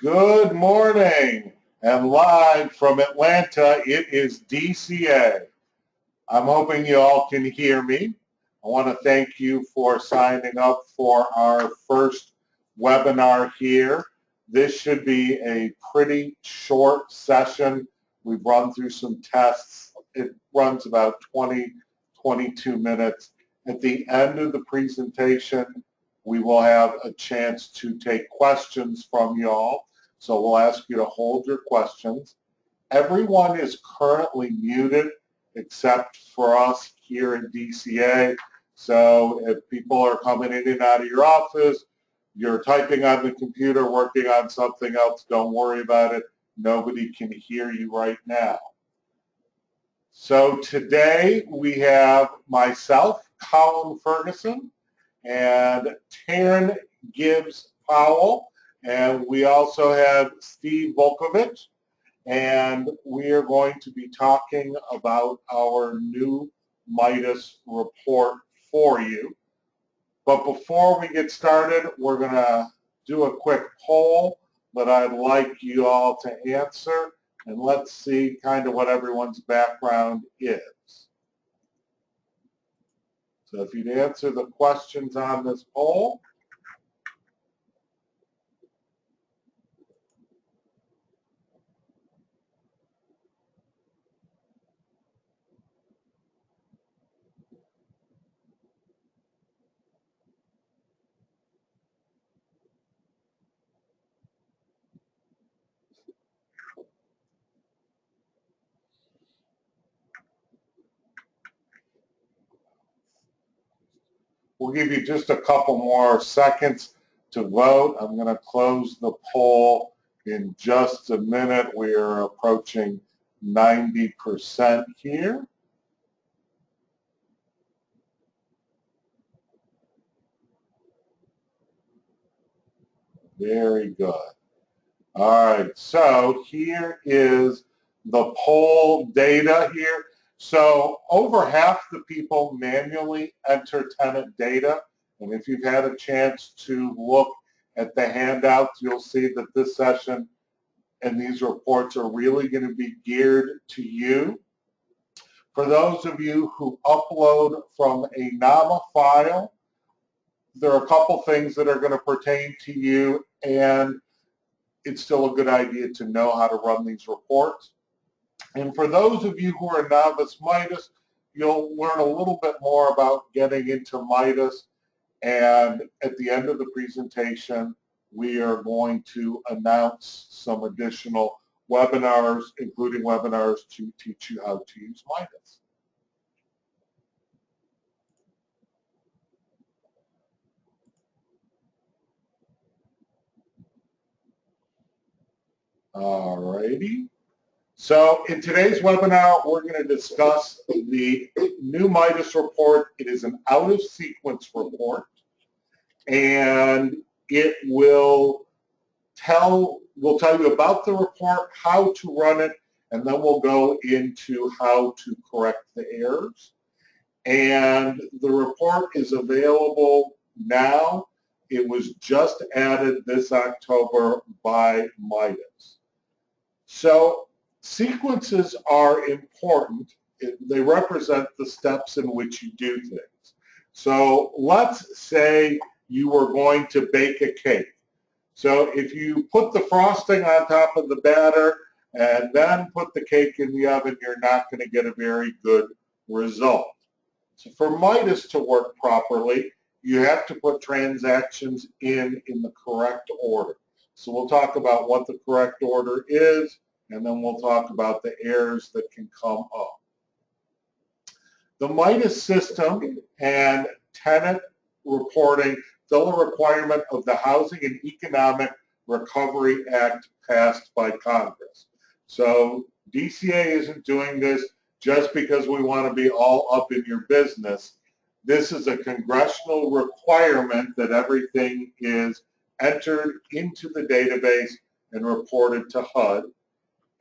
Good morning, and live from Atlanta, it is DCA. I'm hoping you all can hear me. I want to thank you for signing up for our first webinar here. This should be a pretty short session. We've run through some tests. It runs about 22 minutes. At the end of the presentation, we will have a chance to take questions from y'all. So we'll ask you to hold your questions. Everyone is currently muted except for us here in DCA. So if people are coming in and out of your office, you're typing on the computer, working on something else, don't worry about it. Nobody can hear you right now. So today we have myself, Colin Ferguson, and Taryn Gibbs-Powell, and we also have Steve Volkovich, and we are going to be talking about our new Mitas report for you. But before we get started, we're going to do a quick poll that I'd like you all to answer, and let's see kind of what everyone's background is. So if you'd answer the questions on this poll. We'll give you just a couple more seconds to vote. I'm going to close the poll in just a minute. We are approaching 90% here. Very good. All right, so here is the poll data here. So over half the people manually enter tenant data, and if you've had a chance to look at the handouts, you'll see that this session and these reports are really going to be geared to you. For those of you who upload from a NAHMA file, there are a couple things that are going to pertain to you, and it's still a good idea to know how to run these reports. And for those of you who are novice Mitas, you'll learn a little bit more about getting into Mitas, and at the end of the presentation, we are going to announce some additional webinars, including webinars to teach you how to use Mitas. All righty. So in today's webinar, we're going to discuss the new Mitas report. It is an out-of-sequence report, and it will tell you about the report, how to run it, and then we'll go into how to correct the errors. And the report is available now. It was just added this October by Mitas. So sequences are important. They represent the steps in which you do things. So let's say you were going to bake a cake. So if you put the frosting on top of the batter and then put the cake in the oven, you're not going to get a very good result. So for Mitas to work properly, you have to put transactions in the correct order. So we'll talk about what the correct order is, and then we'll talk about the errors that can come up. The Mitas system and tenant reporting fill a requirement of the Housing and Economic Recovery Act passed by Congress. So DCA isn't doing this just because we want to be all up in your business. This is a congressional requirement that everything is entered into the database and reported to HUD.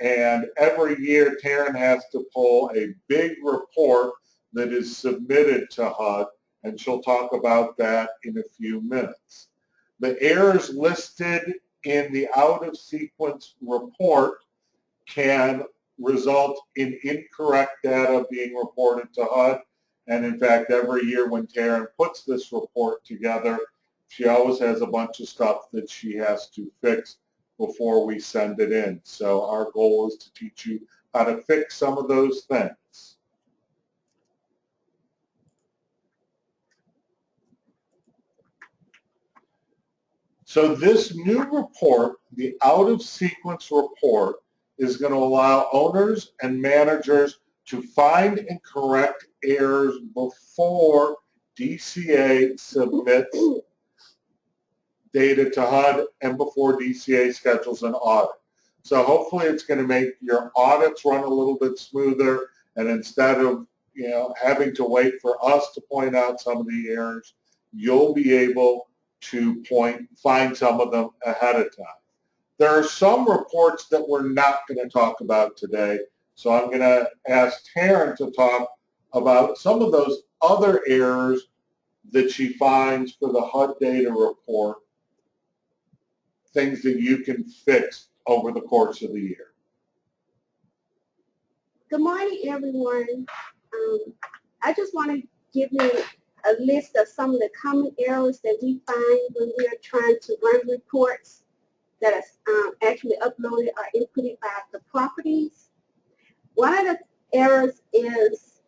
And every year, Taryn has to pull a big report that is submitted to HUD, and she'll talk about that in a few minutes. The errors listed in the out-of-sequence report can result in incorrect data being reported to HUD. And in fact, every year when Taryn puts this report together, she always has a bunch of stuff that she has to fix before we send it in. So our goal is to teach you how to fix some of those things. So this new report, the out-of-sequence report, is going to allow owners and managers to find and correct errors before DCA submits data to HUD and before DCA schedules an audit. So hopefully it's going to make your audits run a little bit smoother, and instead of having to wait for us to point out some of the errors, you'll be able to find some of them ahead of time. There are some reports that we're not going to talk about today, so I'm going to ask Taryn to talk about some of those other errors that she finds for the HUD data report, things that you can fix over the course of the year. Good morning, everyone. I just want to give you a list of some of the common errors that we find when we are trying to run reports that are actually uploaded or inputted by the properties. One of the errors is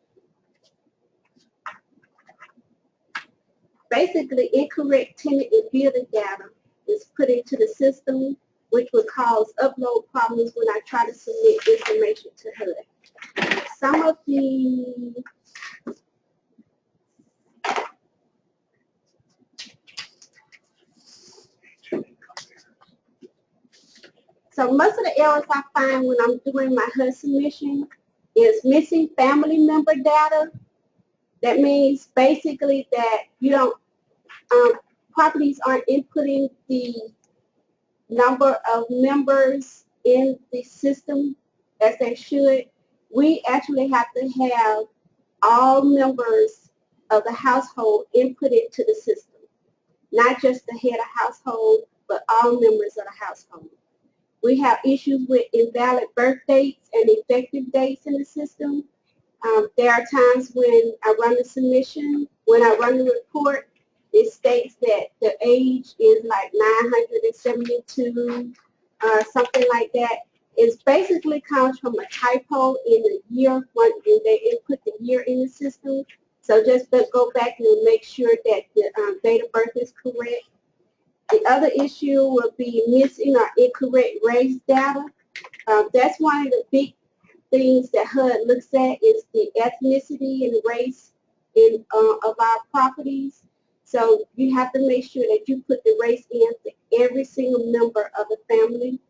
basically incorrect tenant and building data is put into the system, which would cause upload problems when I try to submit information to HUD. Some of the So most of the errors I find when I'm doing my HUD submission is missing family member data. That means basically that you don't, properties aren't inputting the number of members in the system as they should. We actually have to have all members of the household inputted to the system, not just the head of household, but all members of the household. We have issues with invalid birth dates and effective dates in the system. There are times when I run the submission, when I run the report, it states that the age is like 972 or something like that. It basically comes from a typo in the year when they input the year in the system. So just go back and make sure that the date of birth is correct. The other issue will be missing or incorrect race data. That's one of the big things that HUD looks at is the ethnicity and race of our properties. So you have to make sure that you put the race in for every single member of the family.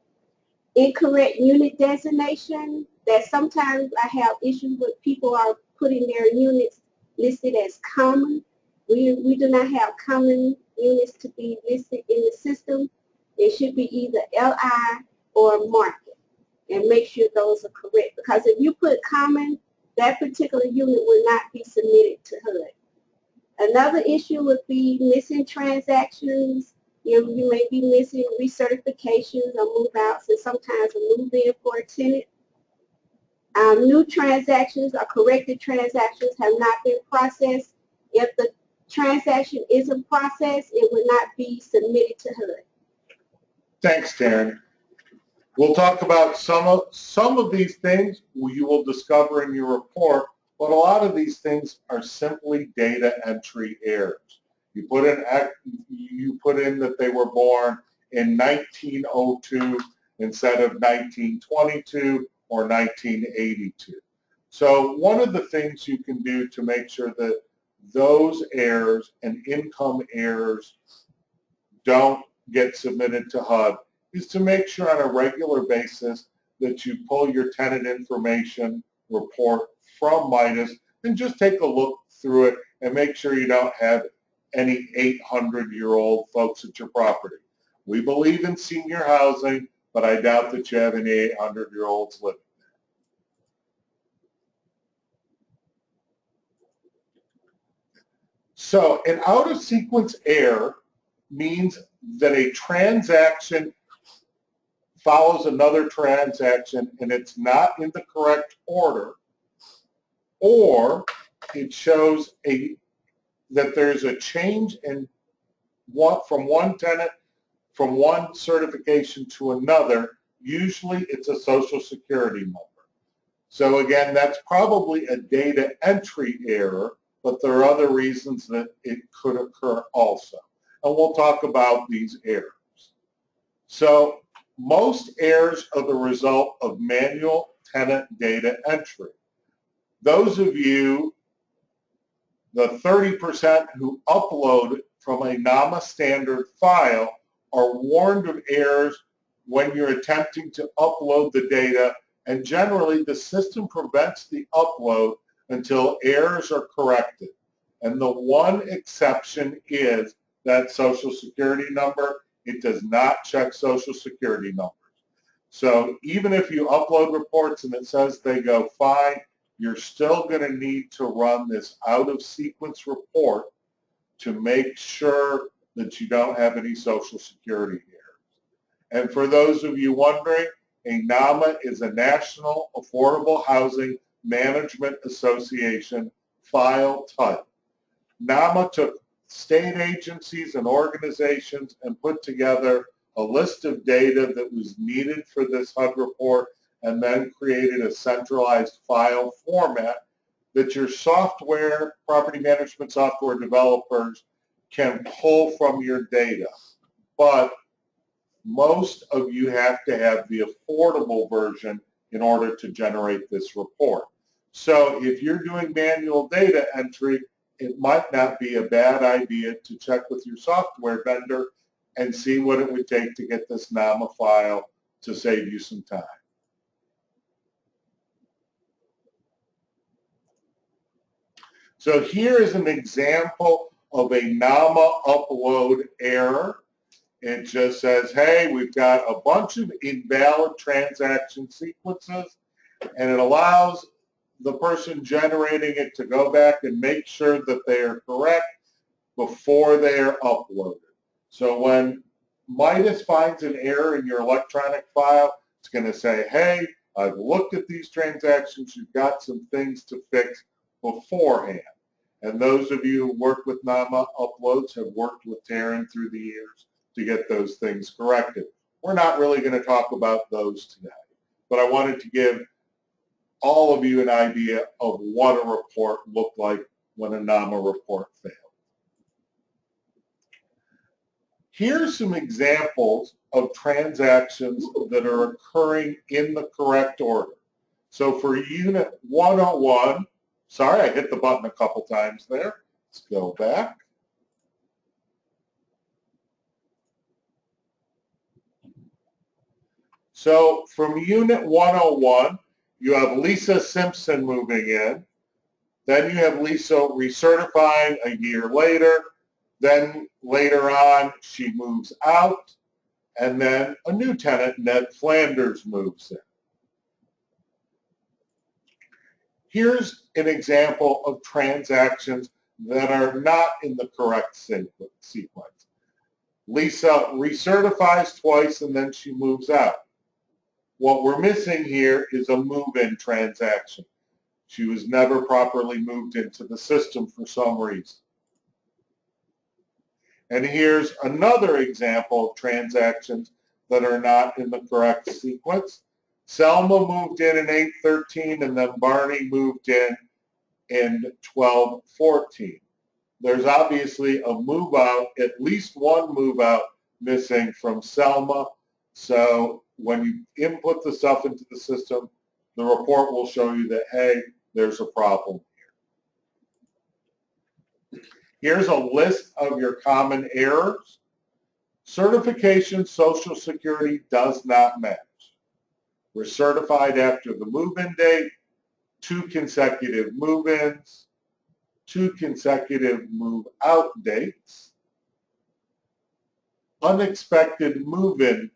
Incorrect unit designation, that sometimes I have issues with people are putting their units listed as common. We do not have common units to be listed in the system. It should be either LI or market, and make sure those are correct, because if you put common, that particular unit will not be submitted to HUD. Another issue would be missing transactions. You may be missing recertifications or move-outs, and sometimes a move-in for a tenant. New transactions or corrected transactions have not been processed. If the transaction isn't processed, it will not be submitted to HUD. Thanks, Taryn. We'll talk about some of these things you will discover in your report, but a lot of these things are simply data entry errors. You put in that they were born in 1902 instead of 1922 or 1982. So one of the things you can do to make sure that those errors and income errors don't get submitted to HUD is to make sure on a regular basis that you pull your tenant information report from Mitas and just take a look through it and make sure you don't have any 800-year-old folks at your property. We believe in senior housing, but I doubt that you have any 800-year-olds living there. So an out-of-sequence error means that a transaction follows another transaction and it's not in the correct order, or it shows that there's a change in from one tenant, from one certification to another, usually it's a Social Security number. So again, that's probably a data entry error, but there are other reasons that it could occur also. And we'll talk about these errors. So most errors are the result of manual tenant data entry. Those of you, the 30% who upload from a NAHMA standard file, are warned of errors when you're attempting to upload the data, and generally the system prevents the upload until errors are corrected. And the one exception is that Social Security number. It does not check Social Security numbers. So even if you upload reports and it says they go fine, you're still going to need to run this out-of-sequence report to make sure that you don't have any Social Security errors. And for those of you wondering, a NAHMA is a National Affordable Housing Management Association file type. NAHMA took state agencies and organizations and put together a list of data that was needed for this HUD report, and then created a centralized file format that your software, property management software developers can pull from your data. But most of you have to have the affordable version in order to generate this report. So if you're doing manual data entry, it might not be a bad idea to check with your software vendor and see what it would take to get this NAHMA file to save you some time. So here is an example of a NAHMA upload error. It just says, hey, we've got a bunch of invalid transaction sequences, and it allows the person generating it to go back and make sure that they are correct before they are uploaded. So when Mitas finds an error in your electronic file, it's going to say, hey, I've looked at these transactions, you've got some things to fix beforehand. And those of you who work with NAHMA uploads have worked with Taryn through the years to get those things corrected. We're not really going to talk about those today, but I wanted to give all of you an idea of what a report looked like when a NAHMA report failed. Here's some examples of transactions that are occurring in the correct order. So for Unit 101, sorry, I hit the button a couple times there. Let's go back. So from Unit 101, you have Lisa Simpson moving in. Then you have Lisa recertifying a year later. Then later on, she moves out. And then a new tenant, Ned Flanders, moves in. Here's an example of transactions that are not in the correct sequence. Lisa recertifies twice and then she moves out. What we're missing here is a move-in transaction. She was never properly moved into the system for some reason. And here's another example of transactions that are not in the correct sequence. Selma moved in 8/13 and then Barney moved in 12/14. There's obviously a move out, at least one move out missing from Selma. So when you input the stuff into the system, the report will show you that, hey, there's a problem here. Here's a list of your common errors. Certification Social Security does not match. We're certified after the move-in date, 2 consecutive move-ins, 2 consecutive move-out dates, unexpected move-in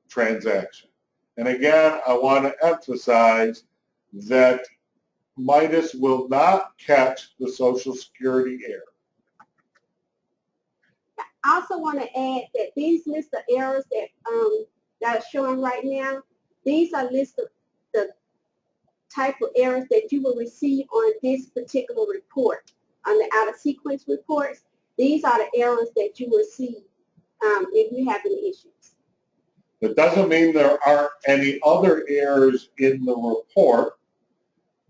transaction. And again, I want to emphasize that Mitas will not catch the Social Security error. I also want to add that these list of errors that that are showing right now, these are listed the type of errors that you will receive on this particular report. On the out of sequence reports, these are the errors that you will see if you have any issues. It doesn't mean there aren't any other errors in the report.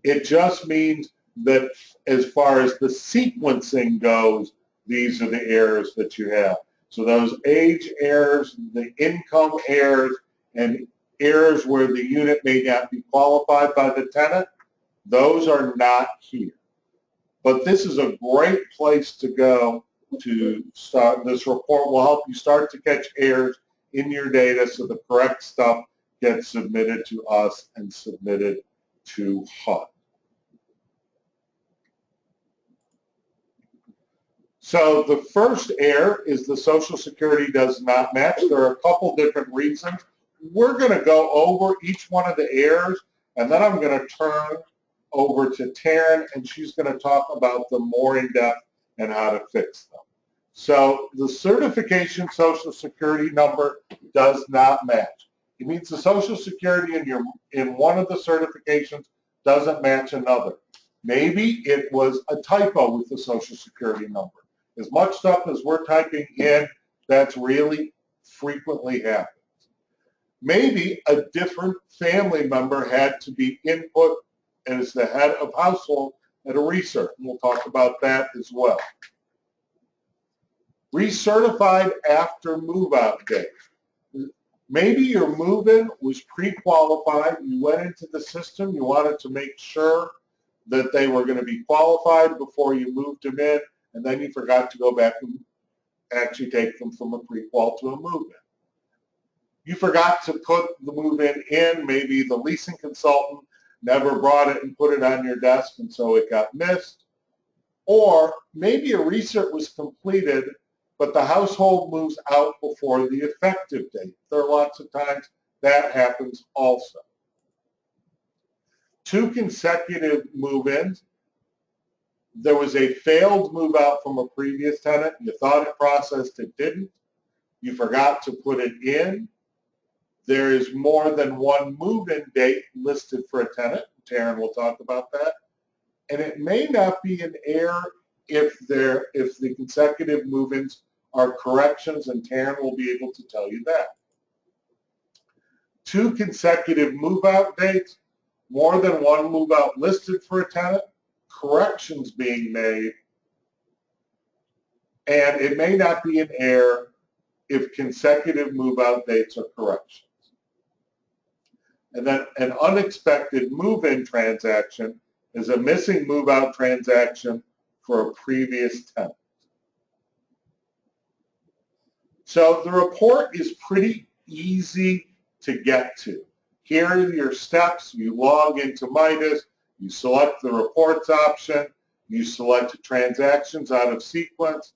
It just means that as far as the sequencing goes, these are the errors that you have. So those age errors, the income errors, and errors where the unit may not be qualified by the tenant, those are not here. But this is a great place to go to start. This report will help you start to catch errors in your data so the correct stuff gets submitted to us and submitted to HUD. So the first error is the Social Security does not match. There are a couple different reasons. We're going to go over each one of the errors, and then I'm going to turn over to Taryn, and she's going to talk about them more in depth and how to fix them. So the certification Social Security number does not match. It means the Social Security in one of the certifications doesn't match another. Maybe it was a typo with the Social Security number. As much stuff as we're typing in, that's really frequently happens. Maybe a different family member had to be input as the head of household at a recert, and we'll talk about that as well. Recertified after move-out date. Maybe your move-in was pre-qualified. You went into the system. You wanted to make sure that they were going to be qualified before you moved them in, and then you forgot to go back and actually take them from a pre-qual to a move-in. You forgot to put the move-in in. Maybe the leasing consultant never brought it and put it on your desk, and so it got missed. Or maybe a recert was completed, but the household moves out before the effective date. There are lots of times that happens also. 2 consecutive move-ins. There was a failed move-out from a previous tenant. You thought it processed, it didn't. You forgot to put it in. There is more than one move-in date listed for a tenant. Taryn will talk about that. And it may not be an error if the consecutive move-ins are corrections, and Taryn will be able to tell you that. 2 consecutive move-out dates, more than one move-out listed for a tenant, corrections being made, and it may not be an error if consecutive move-out dates are corrections. And then an unexpected move-in transaction is a missing move-out transaction for a previous tenant. So the report is pretty easy to get to. Here are your steps. You log into Mitas, you select the reports option, you select transactions out of sequence,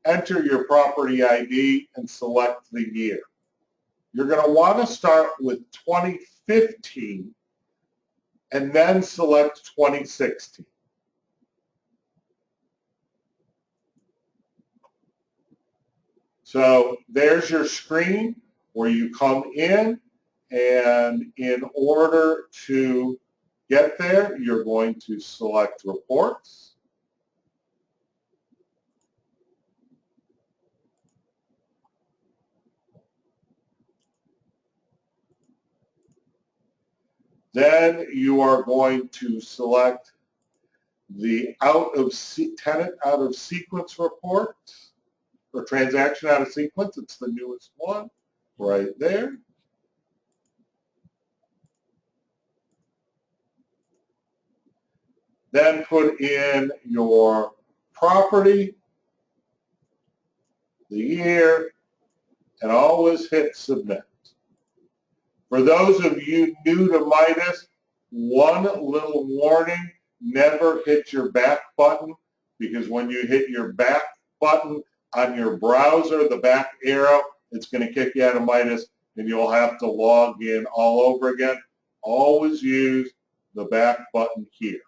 enter your property ID, and select the year. You're going to want to start with 2015 and then select 2016. So there's your screen where you come in, and in order to get there, you're going to select reports. Then you are going to select the tenant out of sequence report, or transaction out of sequence. It's the newest one right there. Then put in your property, the year, and always hit submit. For those of you new to Mitas, one little warning: never hit your back button, because when you hit your back button on your browser, the back arrow, it's going to kick you out of Mitas and you'll have to log in all over again. Always use the back button here.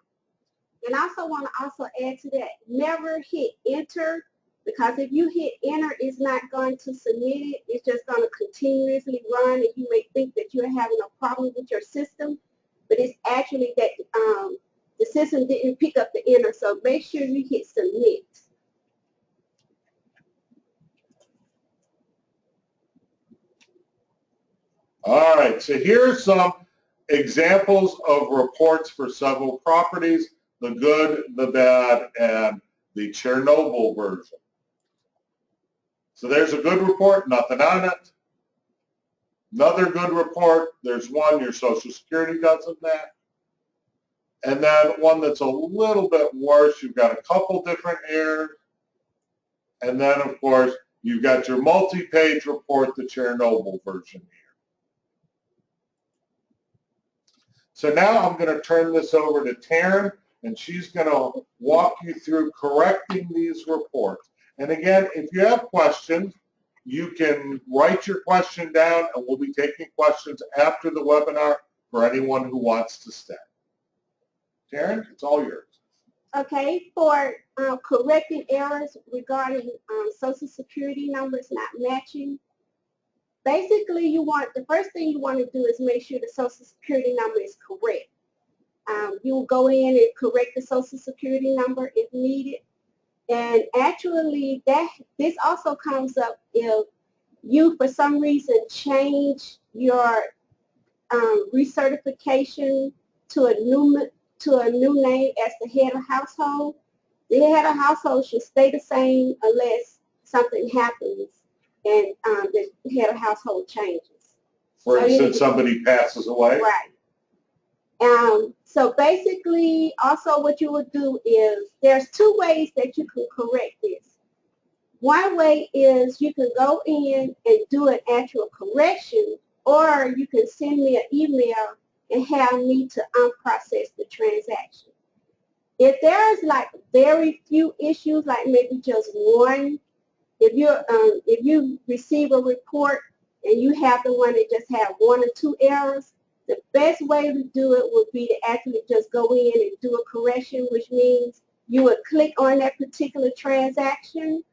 And I also want to add to that, never hit enter because if you hit enter, it's not going to submit it. It's just going to continuously run, and you may think that you're having a problem with your system, but it's actually that the system didn't pick up the enter. So make sure you hit submit. All right, so here's some examples of reports for several properties, the good, the bad, and the Chernobyl version. So there's a good report, nothing on it. Another good report, there's one, your Social Security doesn't match. And then one that's a little bit worse, you've got a couple different errors. And then, of course, you've got your multi-page report, the Chernobyl version here. So now I'm going to turn this over to Taryn, and she's going to walk you through correcting these reports. And again, if you have questions, you can write your question down, and we'll be taking questions after the webinar for anyone who wants to stay. Taryn, it's all yours. Okay, for correcting errors regarding Social Security numbers not matching, basically the first thing you want to do is make sure the Social Security number is correct. You'll go in and correct the Social Security number if needed. And actually, this also comes up if you, for some reason, change your recertification to a new name as the head of household. The head of household should stay the same unless something happens and the head of household changes. For instance, somebody passes away. Right. So basically, also what you would do is there's two ways that you can correct this. One way is you can go in and do an actual correction, or you can send me an email and have me to unprocess the transaction. If there's like very few issues, like maybe just one, if you receive a report and you have the one that just had one or two errors, the best way to do it would be to actually just go in and do a correction, which means you would click on that particular transaction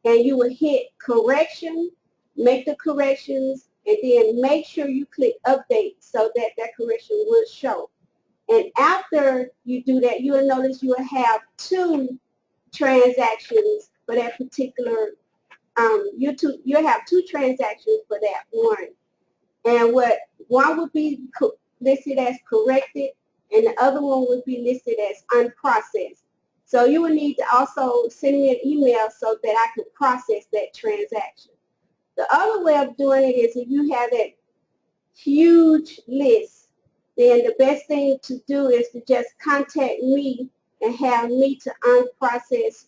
and you would hit correction, make the corrections, and then make sure you click update so that that correction will show. And after you do that, you will notice you will have two transactions for that particular, you'll have two transactions for that one. And one would be listed as corrected, and the other one would be listed as unprocessed. So you would need to also send me an email so that I can process that transaction. The other way of doing it is if you have that huge list, then the best thing to do is to just contact me and have me to unprocess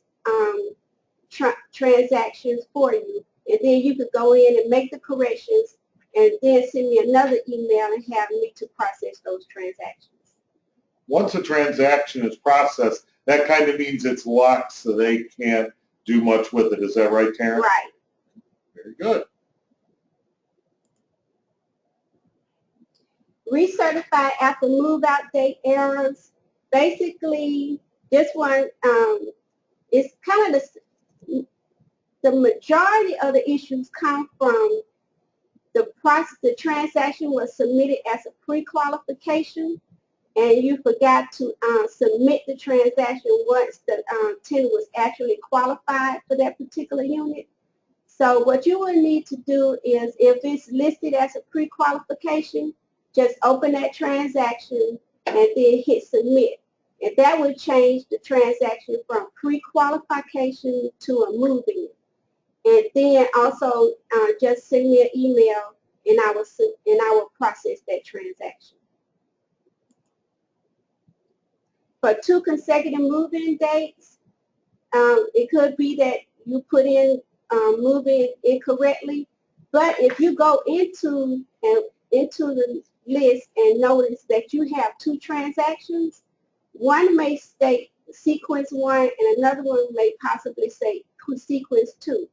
transactions for you. And then you could go in and make the corrections and then send me another email and have me to process those transactions. Once a transaction is processed, that kind of means it's locked so they can't do much with it. Is that right, Taryn? Right. Very good. Recertify after move-out date errors. Basically, this one is kind of the majority of the issues come from the transaction was submitted as a pre-qualification, and you forgot to submit the transaction once the tenant was actually qualified for that particular unit. So what you will need to do is, if it's listed as a pre-qualification, just open that transaction and then hit submit. And that would change the transaction from pre-qualification to a move-in. And then also just send me an email and I will process that transaction. For 2 consecutive move-in dates, it could be that you put in move-in incorrectly. But if you go into the list and notice that you have 2 transactions, one may state sequence 1 and another one may possibly say sequence 2.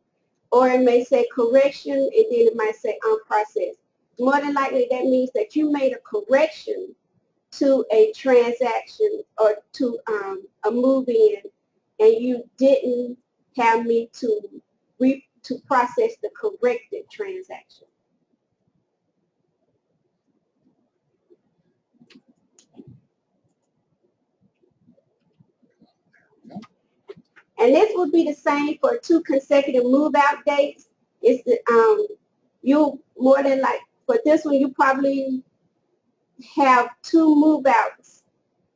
Or it may say correction and then it might say unprocessed. More than likely that means that you made a correction to a transaction or to a move-in and you didn't have me to process the corrected transaction. And this would be the same for 2 consecutive move-out dates. It's the, you more than like, for this one, you probably have 2 move-outs,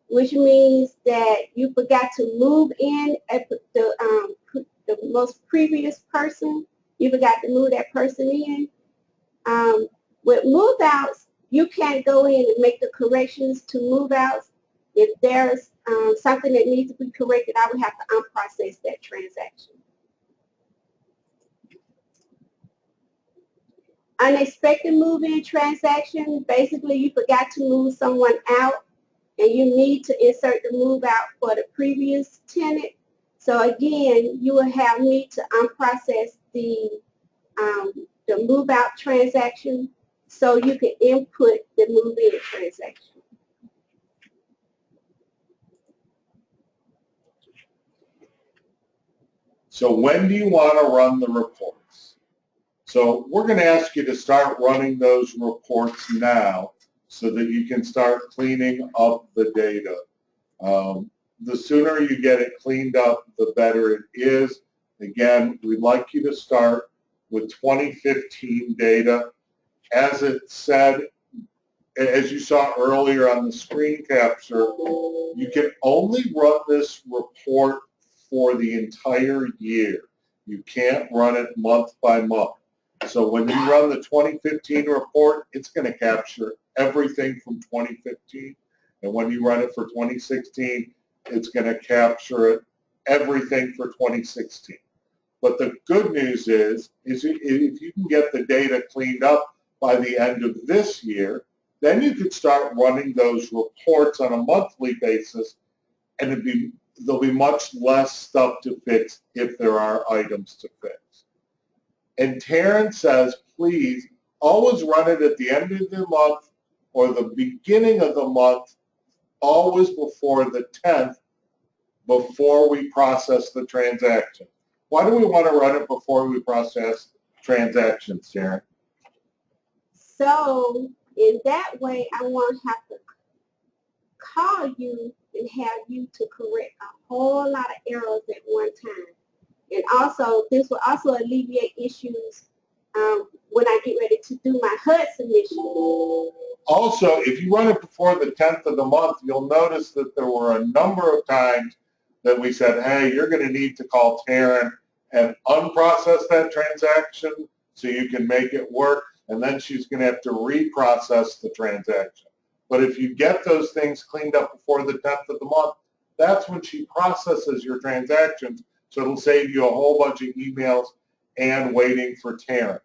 which means that you forgot to move in at the most previous person. You forgot to move that person in. With move-outs, you can't go in and make the corrections to move-outs. If there's something that needs to be corrected, I would have to unprocess that transaction. Unexpected move-in transaction, basically you forgot to move someone out and you need to insert the move-out for the previous tenant. So again, you will have me to unprocess the move-out transaction so you can input the move-in transaction. So when do you want to run the reports? So we're going to ask you to start running those reports now so that you can start cleaning up the data. The sooner you get it cleaned up, the better it is. Again, we'd like you to start with 2015 data. As it said, as you saw earlier on the screen capture, you can only run this report for the entire year. You can't run it month by month. So when you run the 2015 report, it's going to capture everything from 2015. And when you run it for 2016, it's going to capture everything for 2016. But the good news is if you can get the data cleaned up by the end of this year, then you could start running those reports on a monthly basis, and there'll be much less stuff to fix if there are items to fix. And Taryn says, please always run it at the end of the month or the beginning of the month, always before the 10th, before we process the transaction. Why do we want to run it before we process transactions, Taryn? So in that way, I won't have to call you and have you to correct a whole lot of errors at one time. And also, this will also alleviate issues when I get ready to do my HUD submission. Also, if you run it before the 10th of the month, you'll notice that there were a number of times that we said, hey, you're going to need to call Taryn and unprocess that transaction so you can make it work, and then she's going to have to reprocess the transaction. But if you get those things cleaned up before the 10th of the month, that's when she processes your transactions, so it'll save you a whole bunch of emails and waiting for Taryn.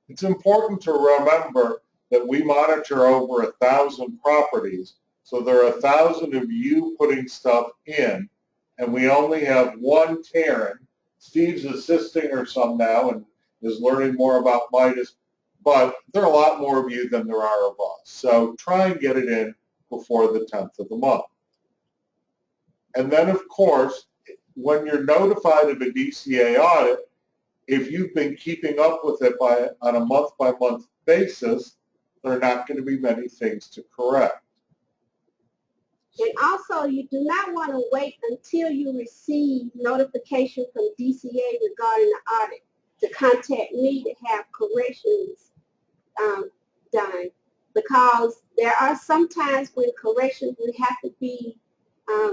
It's important to remember that we monitor over 1,000 properties, so there are 1,000 of you putting stuff in, and we only have one Taryn. Steve's assisting her some now and is learning more about Mitas, but there are a lot more of you than there are of us. So try and get it in before the 10th of the month. And then, of course, when you're notified of a DCA audit, if you've been keeping up with it on a month-by-month basis, there are not going to be many things to correct. And also, you do not want to wait until you receive notification from DCA regarding the audit to contact me to have corrections done, because there are some times when corrections would have to be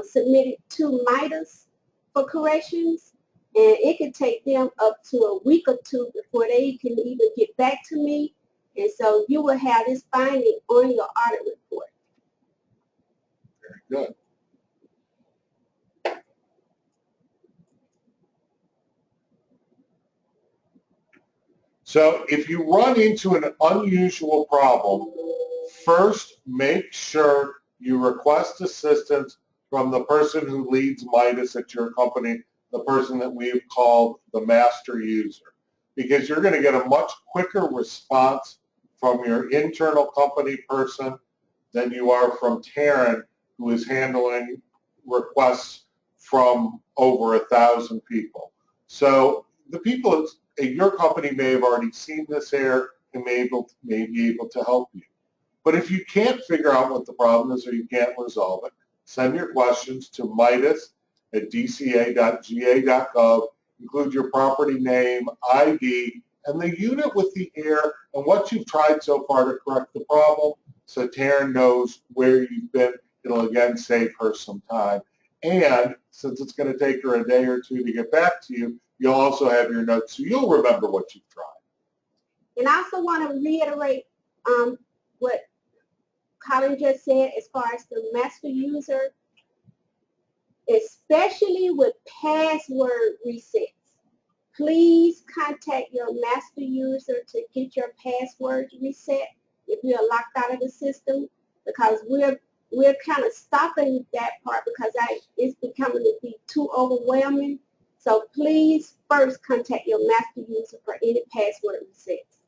submitted to Mitas for corrections, and it could take them up to a week or 2 before they can even get back to me, and so you will have this finding on your audit report. Very good. So if you run into an unusual problem, first make sure you request assistance from the person who leads Mitas at your company, the person that we've called the master user, because you're going to get a much quicker response from your internal company person than you are from Taryn, who is handling requests from over 1,000 people. So the people at your company may have already seen this error and may be able to help you. But if you can't figure out what the problem is or you can't resolve it, send your questions to mitas@dca.ga.gov. Include your property name, ID, and the unit with the error and what you've tried so far to correct the problem, so Taryn knows where you've been. It'll again save her some time. And since it's going to take her a day or two to get back to you, you'll also have your notes so you'll remember what you've tried. And I also want to reiterate what Colin just said as far as the master user, especially with password resets. Please contact your master user to get your password reset if you're locked out of the system, because we're kind of stopping that part because it's becoming to be too overwhelming. So please first contact your master user for any password resets.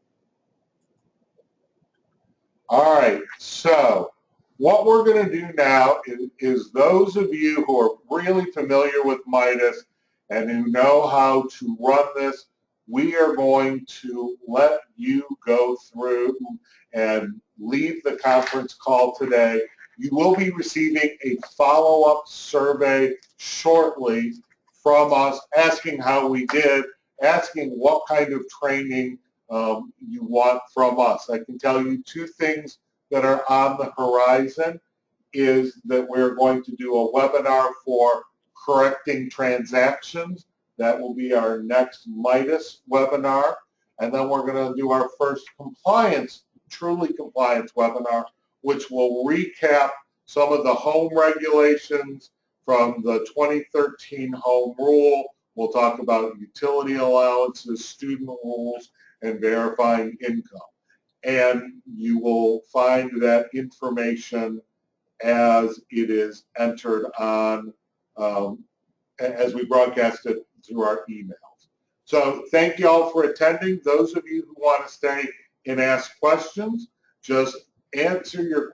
All right, so what we're going to do now is those of you who are really familiar with Mitas and who know how to run this, we are going to let you go through and leave the conference call today. You will be receiving a follow-up survey shortly from us asking how we did, asking what kind of training you want from us. I can tell you two things that are on the horizon is that we're going to do a webinar for correcting transactions. That will be our next Mitas webinar. And then we're going to do our first compliance, truly compliance webinar, which will recap some of the home regulations from the 2013 home rule. We'll talk about utility allowances, student rules, and verifying income. And you will find that information as it is entered on, as we broadcast it through our emails. So thank you all for attending. Those of you who want to stay and ask questions, just ask your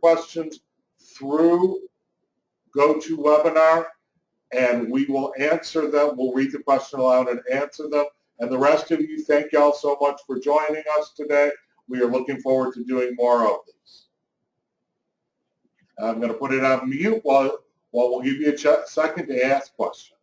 questions through GoToWebinar, and we will answer them. We'll read the question aloud and answer them. And the rest of you, thank you all so much for joining us today. We are looking forward to doing more of these. I'm going to put it on mute while we'll give you a second to ask questions.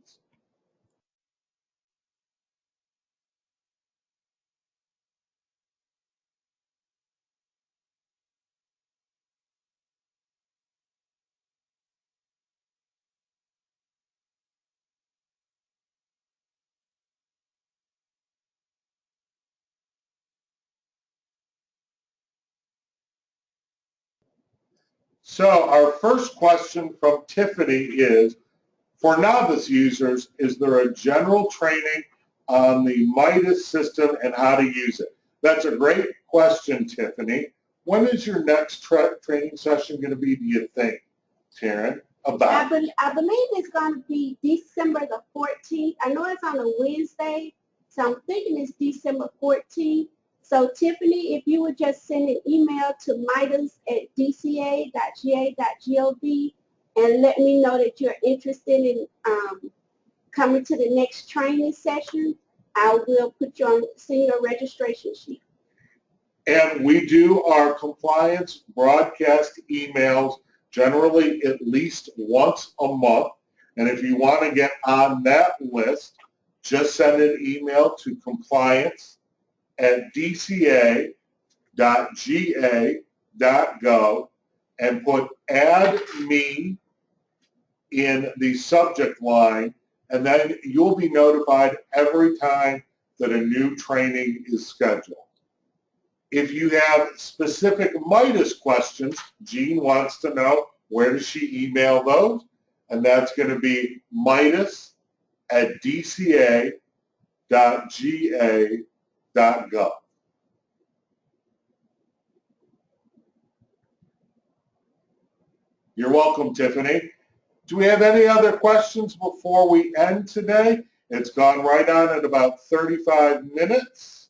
So our first question from Tiffany is, for novice users, is there a general training on the Mitas system and how to use it? That's a great question, Tiffany. When is your next training session going to be, do you think, Taryn? About? I believe it's going to be December the 14th. I know it's on a Wednesday, so I'm thinking it's December 14th. So Tiffany, if you would just send an email to mitas@dca.ga.gov and let me know that you're interested in coming to the next training session, I will put you on, send you a registration sheet. And we do our compliance broadcast emails generally at least once a month. And if you want to get on that list, just send an email to compliance@dca.ga.gov and put add me in the subject line, and then you'll be notified every time that a new training is scheduled. If you have specific Mitas questions, Jean wants to know, where does she email those? And that's going to be mitas@dca.ga.gov. You're welcome, Tiffany. Do we have any other questions before we end today? It's gone right on at about 35 minutes.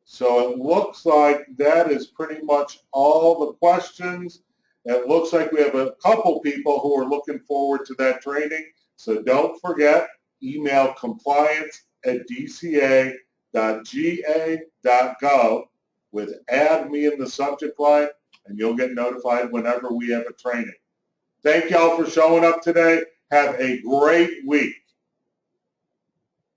So it looks like that is pretty much all the questions. It looks like we have a couple people who are looking forward to that training. So don't forget, email compliance@dca.ga.gov with "add me" in the subject line, and you'll get notified whenever we have a training. Thank y'all for showing up today. Have a great week.